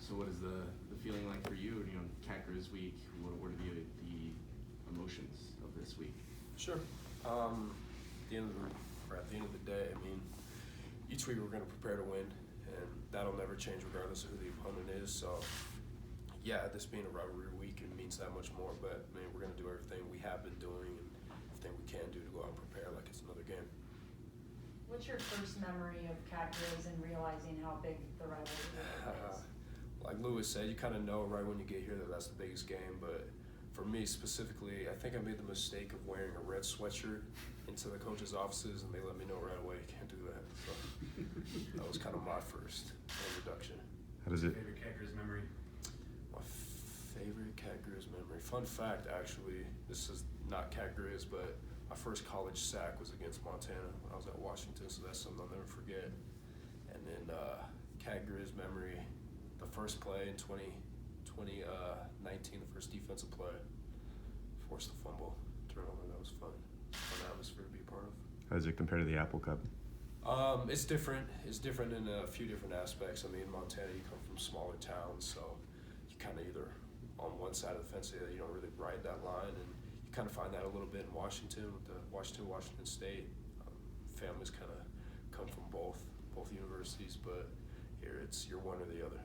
So what is the feeling like for you? You know, Cat-Griz week. What are the emotions of this week? Sure. At the end of the day, I mean, each week we're going to prepare to win, and that'll never change regardless of who the opponent is. So, yeah, this being a rivalry week, it means that much more. But I mean, we're going to do everything we have been doing and everything we can do to go out and prepare like it's another game. What's your first memory of Cat-Griz and realizing how big the rivalry is? Like Lewis said, you kind of know right when you get here that that's the biggest game. But for me specifically, I think I made the mistake of wearing a red sweatshirt into the coach's offices, and they let me know right away, you can't do that. So that was kind of my first introduction. How does it? Favorite Cat-Griz memory? My favorite Cat-Griz memory. Fun fact, actually, this is not Cat-Griz, but my first college sack was against Montana when I was at Washington, so that's something I'll never forget. And then Cat-Griz memory, the first play in 2019, the first defensive play, forced a fumble, turnover. That was fun. Fun atmosphere to be a part of. How does it compare to the Apple Cup? It's different. It's different in a few different aspects. I mean, in Montana, you come from smaller towns, so you kind of either on one side of the fence, you don't really ride that line, and you kind of find that a little bit in Washington with the Washington State. Families kind of come from both universities, but here you're one or the other.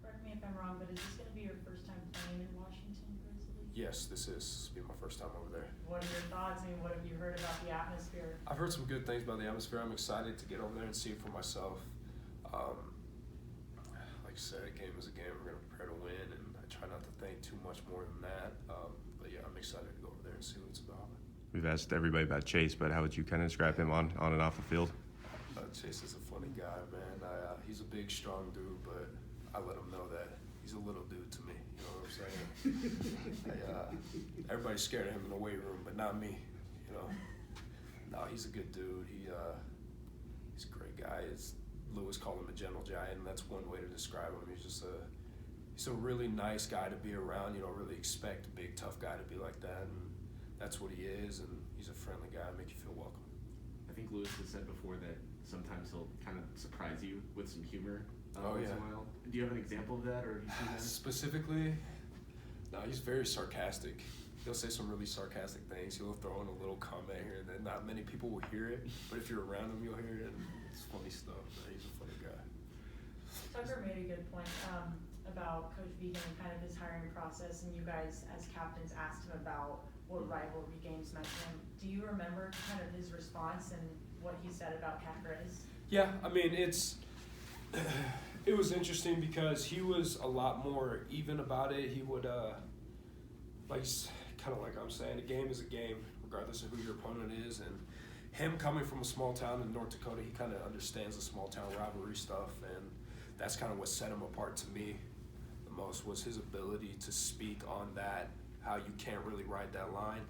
Correct me if I'm wrong, but is this going to be your first time playing in Washington Grizzlies? Yes, this will be my first time over there. What are your thoughts? I mean, what have you heard about the atmosphere? I've heard some good things about the atmosphere. I'm excited to get over there and see it for myself. Like I said, a game is a game. We're going to prepare to win, and I try not to think too much more than that. But yeah, I'm excited to go over there and see what it's about. We've asked everybody about Chase, but how would you kind of describe him on and off the field? Chase is a funny guy, man. He's a big, strong dude, but I let him know that he's a little dude to me. You know what I'm saying? Everybody's scared of him in the weight room, but not me. You know. No, he's a good dude. He's a great guy. Lewis called him a gentle giant, and that's one way to describe him. He's a really nice guy to be around. You don't really expect a big, tough guy to be like that, and that's what he is. And he's a friendly guy, make you feel welcome. I think Lewis has said before that sometimes he'll kind of surprise you with some humor. Once in a while. Do you have an example of that, or have you seen that? Specifically, no, he's very sarcastic. He'll say some really sarcastic things. He'll throw in a little comment here and then. Not many people will hear it, but if you're around him, you'll hear it. And it's funny stuff. He's a funny guy. Tucker made a good point about Coach Vegan and kind of his hiring process, and you guys as captains asked him about what rivalry games meant to him. Do you remember kind of his response and what he said about Cat-Griz? Yeah, I mean, it was interesting because he was a lot more even about it. He would, kind of like I'm saying, a game is a game, regardless of who your opponent is. And him coming from a small town in North Dakota, he kind of understands the small town rivalry stuff. And that's kind of what set him apart to me the most, was his ability to speak on that, how you can't really ride that line.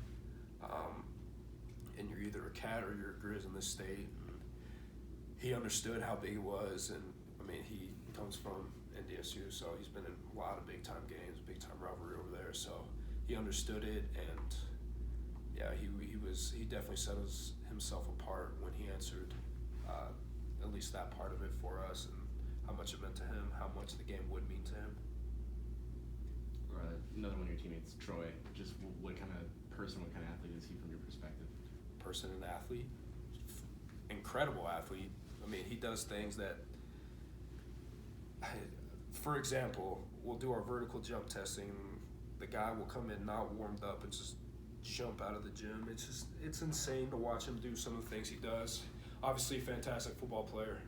And you're either a Cat or you're a Grizz in this state. And he understood how big it was, and I mean, he comes from NDSU, so he's been in a lot of big-time games, big-time rivalry over there, so he understood it, and yeah, he definitely set himself apart when he answered at least that part of it for us, and how much it meant to him, how much the game would mean to him. Another one of your teammates, Troy, just what kind of person, what kind of athlete is he from your perspective? Person and athlete, incredible athlete. I mean, he does things that, for example, we'll do our vertical jump testing. The guy will come in not warmed up and just jump out of the gym. It's insane to watch him do some of the things he does. Obviously, a fantastic football player.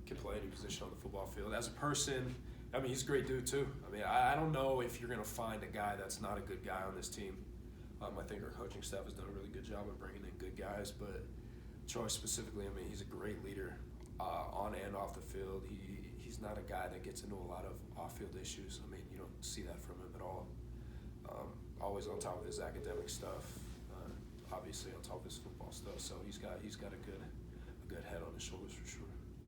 Can play any position on the football field. As a person, I mean, he's a great dude too. I mean, I don't know if you're gonna find a guy that's not a good guy on this team. I think our coaching staff has done a really good job of bringing in good guys, but Troy specifically, I mean, he's a great leader on and off the field. He's not a guy that gets into a lot of off-field issues. I mean, you don't see that from him at all. Always on top of his academic stuff, obviously on top of his football stuff. So he's got a good head on his shoulders for sure.